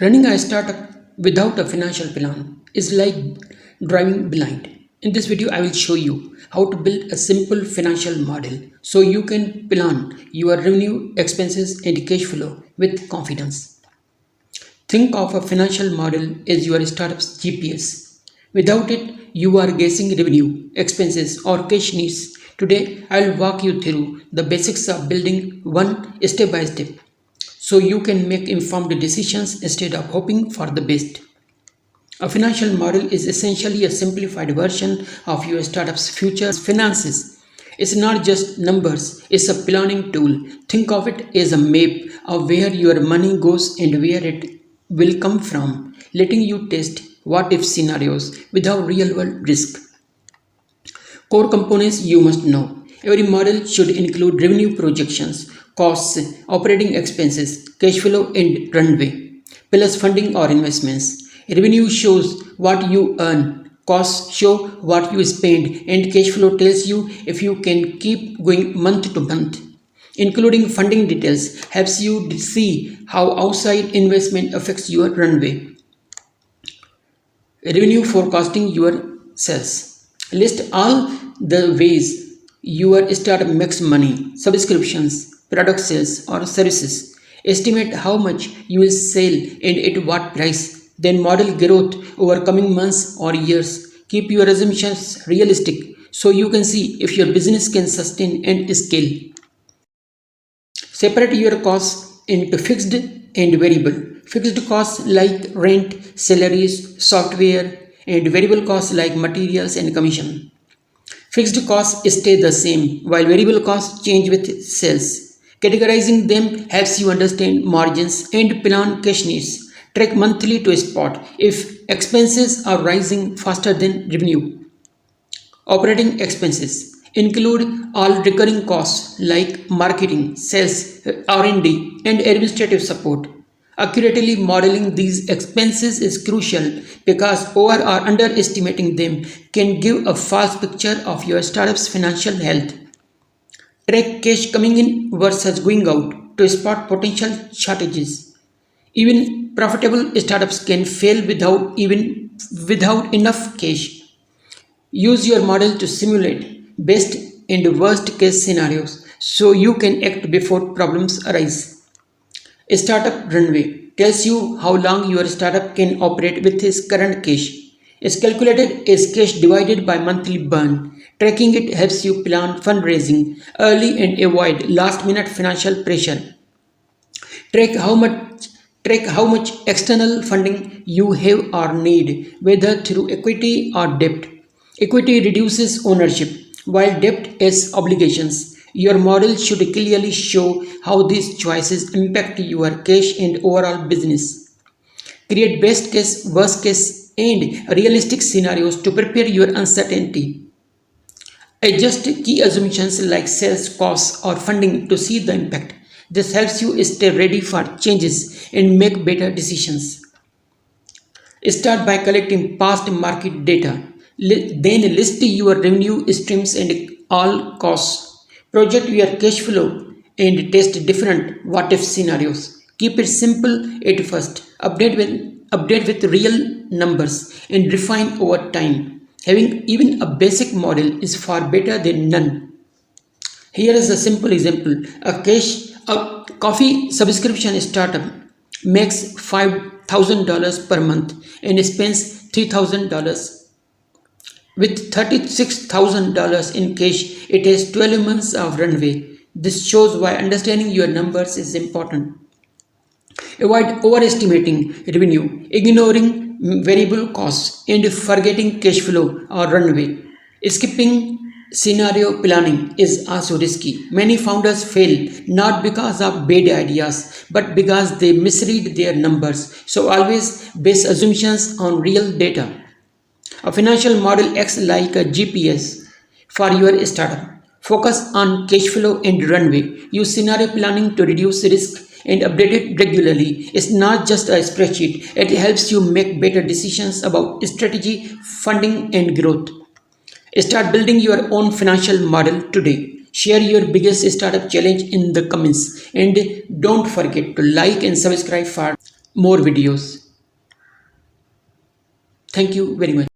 Running a startup without a financial plan is like driving blind. In this video, I will show you how to build a simple financial model so you can plan your revenue, expenses, and cash flow with confidence. Think of a financial model as your startup's GPS. Without it, you are guessing revenue, expenses, or cash needs. Today, I will walk you through the basics of building one step by step so you can make informed decisions instead of hoping for the best. A financial model is essentially a simplified version of your startup's future finances. It's not just numbers, it's a planning tool. Think of it as a map of where your money goes and where it will come from, letting you test what if scenarios without real world risk. Core components you must know. Every model should include revenue projections, costs, operating expenses, cash flow, and runway, plus funding or investments. Revenue shows what you earn, costs show what you spend, and cash flow tells you if you can keep going month to month. Including funding details helps you see how outside investment affects your runway. Revenue forecasting your sales. List all the ways your startup makes money: subscriptions, product sales, or services. Estimate how much you will sell and at what price. Then model growth over coming months or years. Keep your assumptions realistic so you can see if your business can sustain and scale. Separate your costs into fixed and variable. Fixed costs like rent, salaries, software, and variable costs like materials and commission. Fixed costs stay the same while variable costs change with sales. Categorizing them helps you understand margins and plan cash needs. Track monthly to spot if expenses are rising faster than revenue. Operating expenses include all recurring costs like marketing, sales, R&D, and administrative support. Accurately modeling these expenses is crucial because over or underestimating them can give a false picture of your startup's financial health. Track cash coming in versus going out to spot potential shortages. Even profitable startups can fail without enough cash. Use your model to simulate best and worst case scenarios so you can act before problems arise. A startup runway tells you how long your startup can operate with its current cash. It's calculated as cash divided by monthly burn. Tracking it helps you plan fundraising early and avoid last minute financial pressure. Track how much Track how much external funding you have or need, whether through equity or debt. Equity reduces ownership, while debt adds obligations. Your model should clearly show how these choices impact your cash and overall business. Create best case, worst case, and realistic scenarios to prepare your uncertainty. Adjust key assumptions like sales, costs, or funding to see the impact. This helps you stay ready for changes and make better decisions. Start by collecting past market data. Then list your revenue streams and all costs. Project your cash flow and test different what if scenarios. Keep it simple at first. Update with real numbers and refine over time. Having even a basic model is far better than none. Here is a simple example. A coffee subscription startup makes $5,000 per month and spends $3,000. With $36,000 in cash, it has 12 months of runway. This shows why understanding your numbers is important. Avoid overestimating revenue, ignoring variable costs, and forgetting cash flow or runway. Skipping scenario planning is also risky. Many founders fail not because of bad ideas but because they misread their numbers. So always base assumptions on real data. A financial model acts like a GPS for your startup. Focus on cash flow and runway. Use scenario planning to reduce risk and update it regularly. It's not just a spreadsheet, it helps you make better decisions about strategy, funding, and growth. Start building your own financial model today. Share your biggest startup challenge in the comments and don't forget to like and subscribe for more videos. Thank you very much.